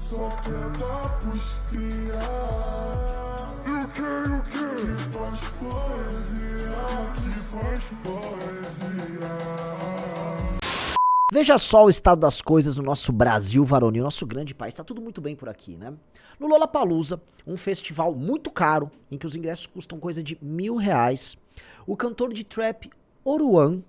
Só quer dar pros criar. E o que? Que faz poesia, que faz poesia. Veja só o estado das coisas no nosso Brasil varonil, nosso grande país. Tá tudo muito bem por aqui, né? No Lollapalooza, um festival muito caro, em que os ingressos custam coisa de R$1.000, o cantor de trap Oruan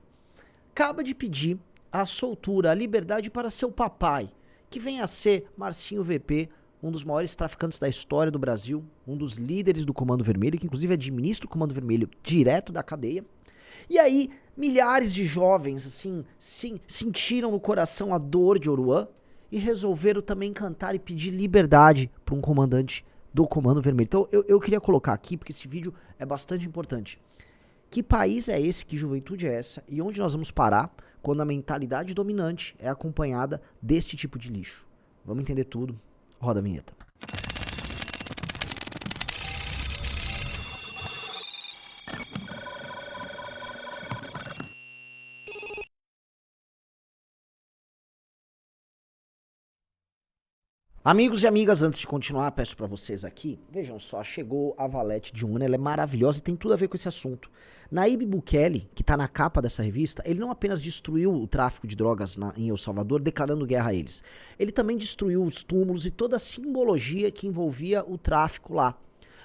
acaba de pedir a soltura, a liberdade para seu papai, que vem a ser Marcinho VP, um dos maiores traficantes da história do Brasil, um dos líderes do Comando Vermelho, que inclusive administra o Comando Vermelho direto da cadeia. E aí, milhares de jovens, assim, sentiram no coração a dor de Oruan e resolveram também cantar e pedir liberdade para um comandante do Comando Vermelho. Então, eu queria colocar aqui, porque esse vídeo é bastante importante. Que país é esse, que juventude é essa, e onde nós vamos parar quando a mentalidade dominante é acompanhada deste tipo de lixo? Vamos entender tudo. Roda a vinheta. Amigos e amigas, antes de continuar, peço pra vocês aqui, vejam só, chegou a Valete de Una, ela é maravilhosa e tem tudo a ver com esse assunto. Nayib Bukele, que tá na capa dessa revista, ele não apenas destruiu o tráfico de drogas em El Salvador, declarando guerra a eles. Ele também destruiu os túmulos e toda a simbologia que envolvia o tráfico lá.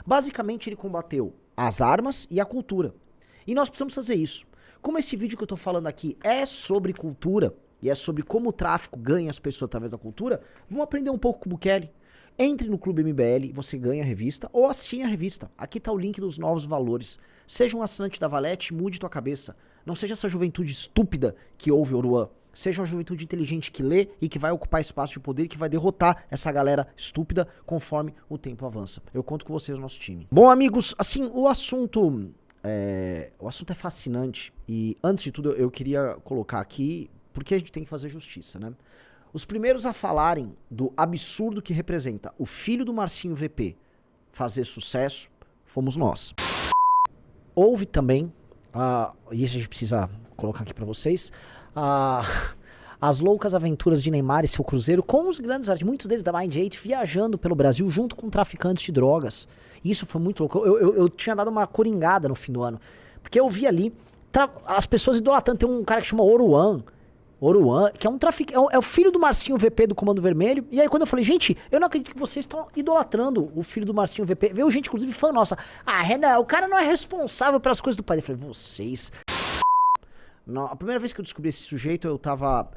Basicamente, ele combateu as armas e a cultura. E nós precisamos fazer isso. Como esse vídeo que eu tô falando aqui é sobre cultura, e é sobre como o tráfico ganha as pessoas através da cultura, vamos aprender um pouco com o Bukele. Entre no Clube MBL, você ganha a revista, ou assine a revista. Aqui tá o link dos novos valores. Seja um assinante da Valete, mude tua cabeça. Não seja essa juventude estúpida que ouve Oruan. Seja uma juventude inteligente que lê e que vai ocupar espaço de poder e que vai derrotar essa galera estúpida conforme o tempo avança. Eu conto com vocês no nosso time. Bom, amigos, assim, o assunto é fascinante. E antes de tudo, eu queria colocar aqui, porque a gente tem que fazer justiça, né? Os primeiros a falarem do absurdo que representa o filho do Marcinho VP fazer sucesso fomos nós. Houve também, e isso a gente precisa colocar aqui pra vocês, as loucas aventuras de Neymar e seu cruzeiro com os grandes artistas, muitos deles da Mind 8, viajando pelo Brasil junto com traficantes de drogas. Isso foi muito louco. Eu tinha dado uma coringada no fim do ano, porque eu vi ali as pessoas idolatrando. Tem um cara que chama Oruan, que é um traficante, é o filho do Marcinho VP do Comando Vermelho. E aí quando eu falei, gente, eu não acredito que vocês estão idolatrando o filho do Marcinho VP. Veio gente, inclusive, fã nossa. Renan, o cara não é responsável pelas coisas do pai. Eu falei, vocês... Não, a primeira vez que eu descobri esse sujeito, eu tava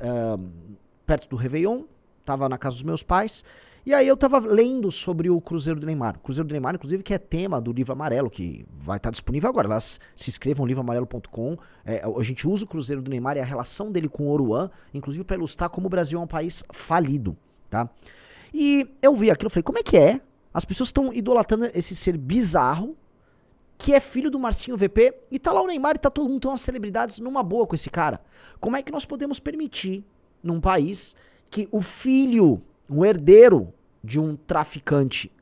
perto do Réveillon, tava na casa dos meus pais, e aí eu tava lendo sobre o Cruzeiro do Neymar. O Cruzeiro do Neymar, inclusive, que é tema do Livro Amarelo, que vai estar disponível agora. Lá se inscrevam no livroamarelo.com. A gente usa o Cruzeiro do Neymar e a relação dele com o Oruan, inclusive para ilustrar como o Brasil é um país falido, tá? E eu vi aquilo e falei, como é que é? As pessoas estão idolatrando esse ser bizarro, que é filho do Marcinho VP, e tá lá o Neymar e tá todo mundo, tão as celebridades numa boa com esse cara. Como é que nós podemos permitir, num país, que o filho, um herdeiro de um traficante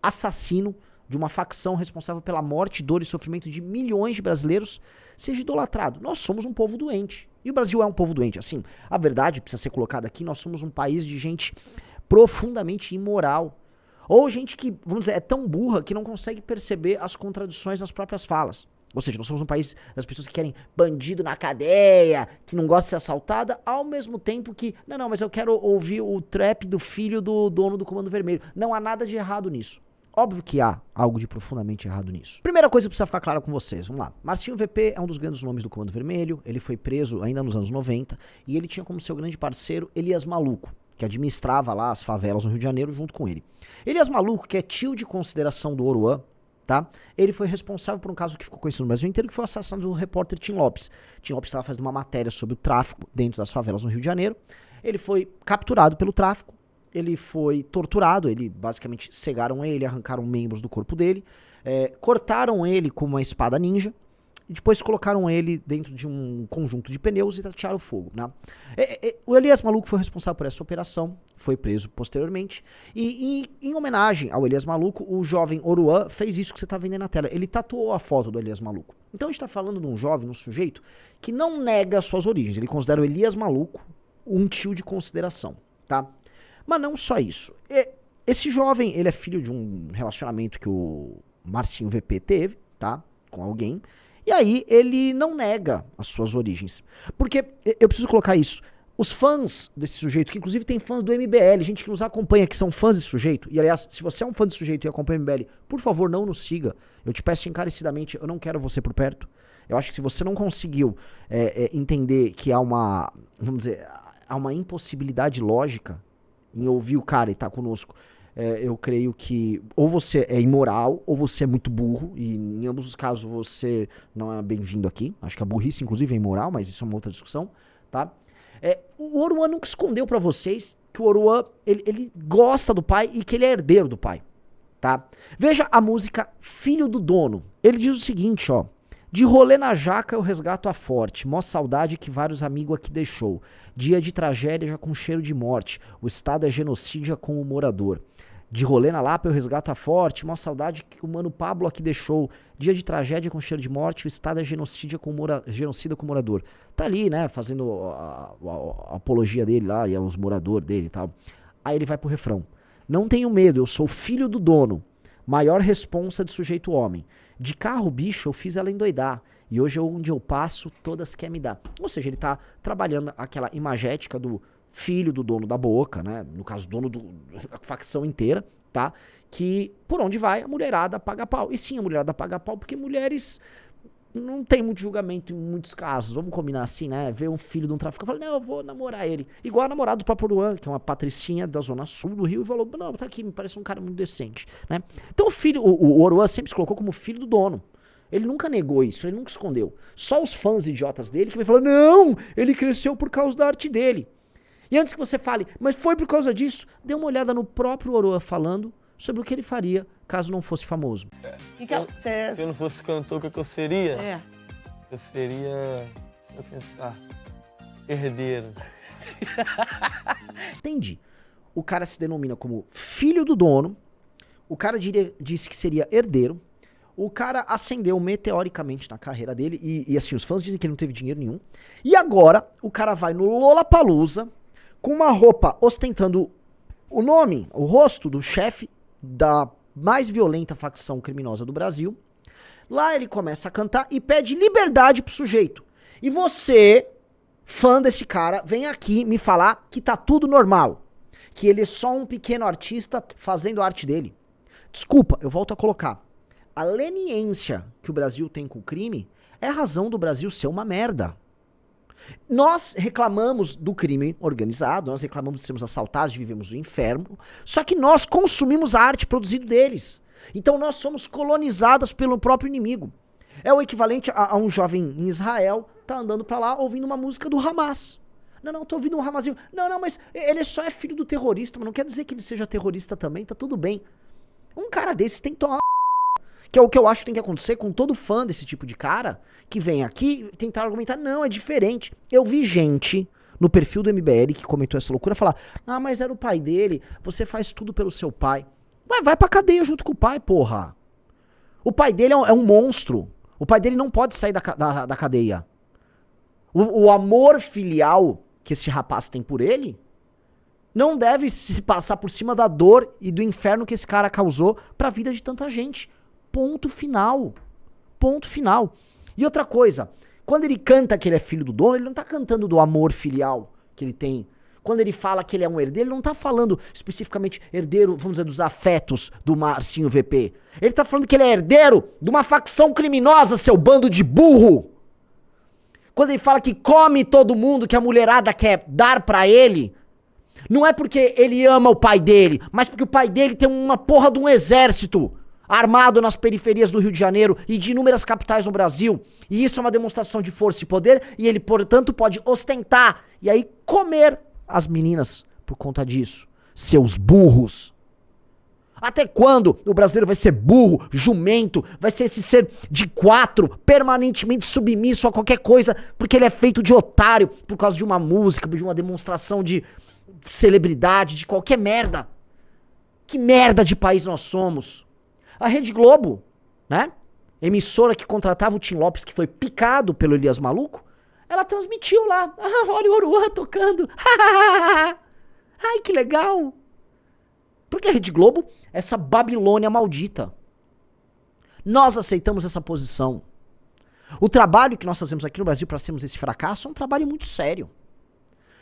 assassino, de uma facção responsável pela morte, dor e sofrimento de milhões de brasileiros, seja idolatrado? Nós somos um povo doente. E o Brasil é um povo doente. Assim, a verdade precisa ser colocada aqui, nós somos um país de gente profundamente imoral. Ou gente que, vamos dizer, é tão burra que não consegue perceber as contradições nas próprias falas. Ou seja, nós somos um país das pessoas que querem bandido na cadeia, que não gosta de ser assaltada, ao mesmo tempo que, não, mas eu quero ouvir o trap do filho do dono do Comando Vermelho. Não há nada de errado nisso. Óbvio que há algo de profundamente errado nisso. Primeira coisa que precisa ficar clara com vocês, vamos lá. Marcinho VP é um dos grandes nomes do Comando Vermelho, ele foi preso ainda nos anos 90, e ele tinha como seu grande parceiro Elias Maluco, que administrava lá as favelas no Rio de Janeiro junto com ele. Elias Maluco, que é tio de consideração do Oruan, tá? Ele foi responsável por um caso que ficou conhecido no Brasil inteiro, que foi o assassinato do repórter Tim Lopes. Tim Lopes estava fazendo uma matéria sobre o tráfico dentro das favelas no Rio de Janeiro. Ele foi capturado pelo tráfico, ele foi torturado, ele basicamente cegaram ele, arrancaram membros do corpo dele, cortaram ele com uma espada ninja, e depois colocaram ele dentro de um conjunto de pneus e tatearam fogo, né? O Elias Maluco foi responsável por essa operação, foi preso posteriormente, e em homenagem ao Elias Maluco, o jovem Oruan fez isso que você está vendo aí na tela. Ele tatuou a foto do Elias Maluco. Então a gente está falando de um jovem, um sujeito, que não nega suas origens. Ele considera o Elias Maluco um tio de consideração, tá? Mas não só isso. esse jovem, ele é filho de um relacionamento que o Marcinho VP teve, tá? Com alguém. E aí ele não nega as suas origens. Porque, eu preciso colocar isso, os fãs desse sujeito, que inclusive tem fãs do MBL, gente que nos acompanha, que são fãs desse sujeito, e aliás, se você é um fã desse sujeito e acompanha o MBL, por favor, não nos siga. Eu te peço encarecidamente, eu não quero você por perto. Eu acho que se você não conseguiu entender que há uma, vamos dizer, há uma impossibilidade lógica em ouvir o cara e estar conosco, eu creio que ou você é imoral ou você é muito burro, e em ambos os casos você não é bem-vindo aqui. Acho que a burrice inclusive é imoral, mas isso é uma outra discussão, tá? O Oruan nunca escondeu pra vocês que o Oruan, ele gosta do pai e que ele é herdeiro do pai, tá? Veja a música Filho do Dono. Ele diz o seguinte, ó: de rolê na jaca eu resgato a forte, mó saudade que vários amigos aqui deixou. Dia de tragédia já com cheiro de morte, o estado é genocídio com o morador. De rolê na Lapa eu resgato a forte, mó saudade que o mano Pablo aqui deixou. Dia de tragédia com cheiro de morte, o estado é genocida com o morador. Tá ali, né, fazendo a apologia dele lá e aos moradores dele e tal. Aí ele vai pro refrão: não tenho medo, eu sou filho do dono, maior responsa de sujeito homem. De carro, bicho, eu fiz ela endoidar. E hoje onde eu passo, todas quer me dar. Ou seja, ele tá trabalhando aquela imagética do filho do dono da boca, né? No caso, dono da facção inteira, tá? Que por onde vai, a mulherada paga pau. E sim, a mulherada paga pau porque mulheres não tem muito julgamento em muitos casos. Vamos combinar assim, né? Ver um filho de um traficante e falar, não, eu vou namorar ele. Igual a namorada do próprio Oruan, que é uma patricinha da zona sul do Rio, e falou, não, tá aqui, me parece um cara muito decente, né? Então o Oruan sempre se colocou como filho do dono. Ele nunca negou isso, ele nunca escondeu. Só os fãs idiotas dele que me falaram, não, ele cresceu por causa da arte dele. E antes que você fale, mas foi por causa disso, dê uma olhada no próprio Oruan falando sobre o que ele faria caso não fosse famoso. Se eu não fosse cantor, o que eu seria? Eu seria, deixa eu pensar, herdeiro. Entendi. O cara se denomina como filho do dono, o cara disse que seria herdeiro, o cara ascendeu meteoricamente na carreira dele, e assim, os fãs dizem que ele não teve dinheiro nenhum, e agora o cara vai no Lollapalooza com uma roupa ostentando o nome, o rosto do chefe da mais violenta facção criminosa do Brasil. Lá ele começa a cantar e pede liberdade pro sujeito. E você, fã desse cara, vem aqui me falar que tá tudo normal, que ele é só um pequeno artista fazendo a arte dele. Desculpa, eu volto a colocar. A leniência que o Brasil tem com o crime é a razão do Brasil ser uma merda. Nós reclamamos do crime organizado, nós reclamamos de sermos assaltados, de vivemos no inferno, só que nós consumimos a arte produzida deles. Então nós somos colonizadas pelo próprio inimigo. É o equivalente a um jovem em Israel tá andando pra lá ouvindo uma música do Hamas. Não, tô ouvindo um Hamazinho. Não, mas ele só é filho do terrorista, mas não quer dizer que ele seja terrorista também, tá tudo bem. Um cara desse tem que tomar, que é o que eu acho que tem que acontecer com todo fã desse tipo de cara, que vem aqui tentar argumentar, não, é diferente. Eu vi gente no perfil do MBL que comentou essa loucura falar, mas era o pai dele, você faz tudo pelo seu pai. Vai pra cadeia junto com o pai, porra. O pai dele é um monstro. O pai dele não pode sair da cadeia. O amor filial que esse rapaz tem por ele não deve se passar por cima da dor e do inferno que esse cara causou pra vida de tanta gente. Ponto final. Ponto final. E outra coisa, quando ele canta que ele é filho do dono, ele não tá cantando do amor filial que ele tem. Quando ele fala que ele é um herdeiro, ele não tá falando especificamente herdeiro, vamos dizer, dos afetos do Marcinho VP. Ele tá falando que ele é herdeiro de uma facção criminosa, seu bando de burro. Quando ele fala que come todo mundo, que a mulherada quer dar pra ele, não é porque ele ama o pai dele, mas porque o pai dele tem uma porra de um exército armado nas periferias do Rio de Janeiro e de inúmeras capitais no Brasil. E isso é uma demonstração de força e poder, e ele, portanto, pode ostentar e aí comer as meninas por conta disso. Seus burros. Até quando o brasileiro vai ser burro, jumento, vai ser esse ser de 4, permanentemente submisso a qualquer coisa, porque ele é feito de otário, por causa de uma música, de uma demonstração de celebridade, de qualquer merda. Que merda de país nós somos. A Rede Globo, né? Emissora que contratava o Tim Lopes, que foi picado pelo Elias Maluco, ela transmitiu lá. Olha o Oruan tocando. Ai, que legal. Por Porque a Rede Globo, essa Babilônia maldita. Nós aceitamos essa posição. O trabalho que nós fazemos aqui no Brasil para sermos esse fracasso é um trabalho muito sério.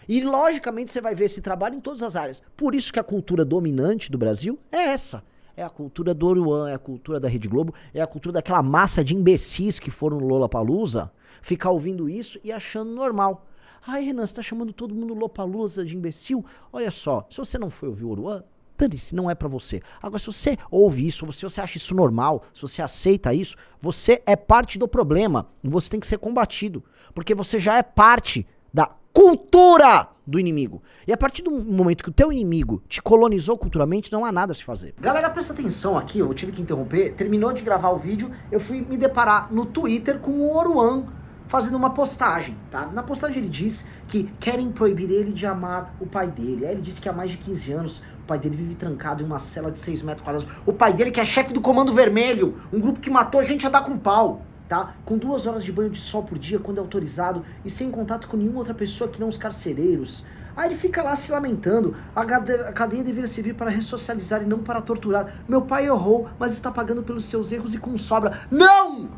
E logicamente você vai ver esse trabalho em todas as áreas. Por isso que a cultura dominante do Brasil é essa. É a cultura do Oruan, é a cultura da Rede Globo, é a cultura daquela massa de imbecis que foram no Lollapalooza, ficar ouvindo isso e achando normal. Ai, Renan, você tá chamando todo mundo Lollapalooza de imbecil? Olha só, se você não foi ouvir o Oruan, dane-se, não é pra você. Agora, se você ouve isso, se você acha isso normal, se você aceita isso, você é parte do problema e você tem que ser combatido, porque você já é parte da cultura do inimigo. E a partir do momento que o teu inimigo te colonizou culturalmente, não há nada a se fazer. Galera, presta atenção aqui, eu tive que interromper. Terminou de gravar o vídeo, eu fui me deparar no Twitter com o Oruan fazendo uma postagem, tá? Na postagem ele diz que querem proibir ele de amar o pai dele. Aí ele disse que há mais de 15 anos o pai dele vive trancado em uma cela de 6 metros quadrados. O pai dele que é chefe do Comando Vermelho, um grupo que matou gente a dar com pau. Tá? Com 2 horas de banho de sol por dia, quando é autorizado, e sem contato com nenhuma outra pessoa que não os carcereiros. Aí ele fica lá se lamentando. A cadeia deveria servir para ressocializar e não para torturar. Meu pai errou, mas está pagando pelos seus erros e com sobra. Não!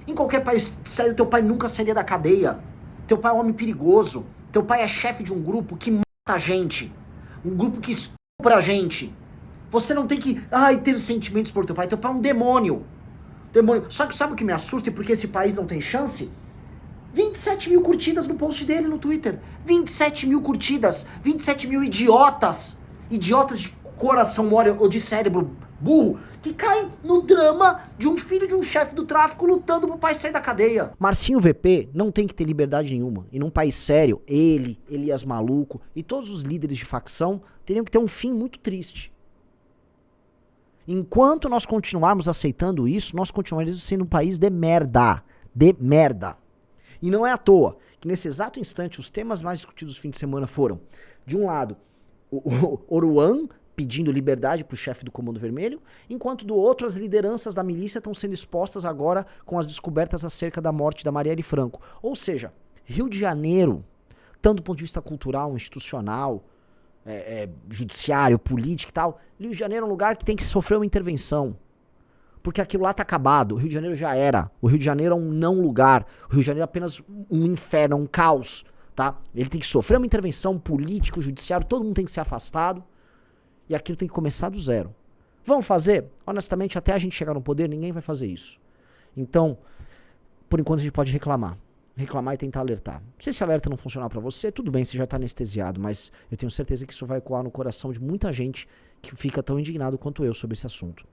Em qualquer país sério, teu pai nunca sairia da cadeia. Teu pai é um homem perigoso. Teu pai é chefe de um grupo que mata a gente. Um grupo que estupra a gente. Você não tem que ter sentimentos por teu pai. Teu pai é um demônio. Só que sabe o que me assusta e porque esse país não tem chance? 27 mil curtidas no post dele no Twitter. 27 mil curtidas. 27 mil idiotas. Idiotas de coração mole ou de cérebro burro que caem no drama de um filho de um chefe do tráfico lutando pro pai sair da cadeia. Marcinho VP não tem que ter liberdade nenhuma. E num país sério, ele, Elias Maluco e todos os líderes de facção teriam que ter um fim muito triste. Enquanto nós continuarmos aceitando isso, nós continuaremos sendo um país de merda. De merda. E não é à toa que nesse exato instante os temas mais discutidos no fim de semana foram, de um lado, o Oruan pedindo liberdade para o chefe do Comando Vermelho, enquanto do outro as lideranças da milícia estão sendo expostas agora com as descobertas acerca da morte da Marielle Franco. Ou seja, Rio de Janeiro, tanto do ponto de vista cultural, institucional, judiciário, político e tal, Rio de Janeiro é um lugar que tem que sofrer uma intervenção. Porque aquilo lá tá acabado. O Rio de Janeiro já era. O Rio de Janeiro é um não lugar. O Rio de Janeiro é apenas um inferno, um caos, tá? Ele tem que sofrer uma intervenção política, judiciário, todo mundo tem que ser afastado. E aquilo tem que começar do zero. Vamos fazer? Honestamente, até a gente chegar no poder, ninguém vai fazer isso. Então, por enquanto a gente pode reclamar. Reclamar e tentar alertar. Se esse alerta não funcionar pra você, tudo bem, você já tá anestesiado, mas eu tenho certeza que isso vai ecoar no coração de muita gente que fica tão indignado quanto eu sobre esse assunto.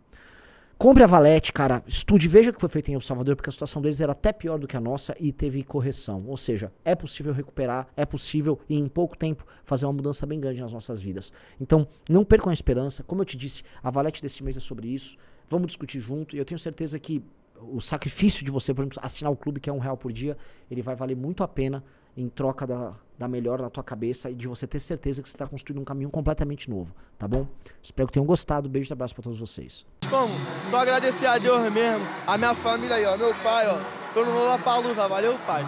Compre a Valete, cara, estude, veja o que foi feito em El Salvador, porque a situação deles era até pior do que a nossa e teve correção. Ou seja, é possível recuperar, é possível e em pouco tempo fazer uma mudança bem grande nas nossas vidas. Então, não percam a esperança. Como eu te disse, a Valete desse mês é sobre isso. Vamos discutir junto e eu tenho certeza que o sacrifício de você, por exemplo, assinar o clube, que é R$1 por dia, ele vai valer muito a pena em troca da melhora na tua cabeça e de você ter certeza que você está construindo um caminho completamente novo, tá bom? Espero que tenham gostado. Beijo e abraço pra todos vocês. Como? Só agradecer a Deus mesmo, a minha família aí, ó, meu pai, ó, tô no Lollapalooza, valeu, pai?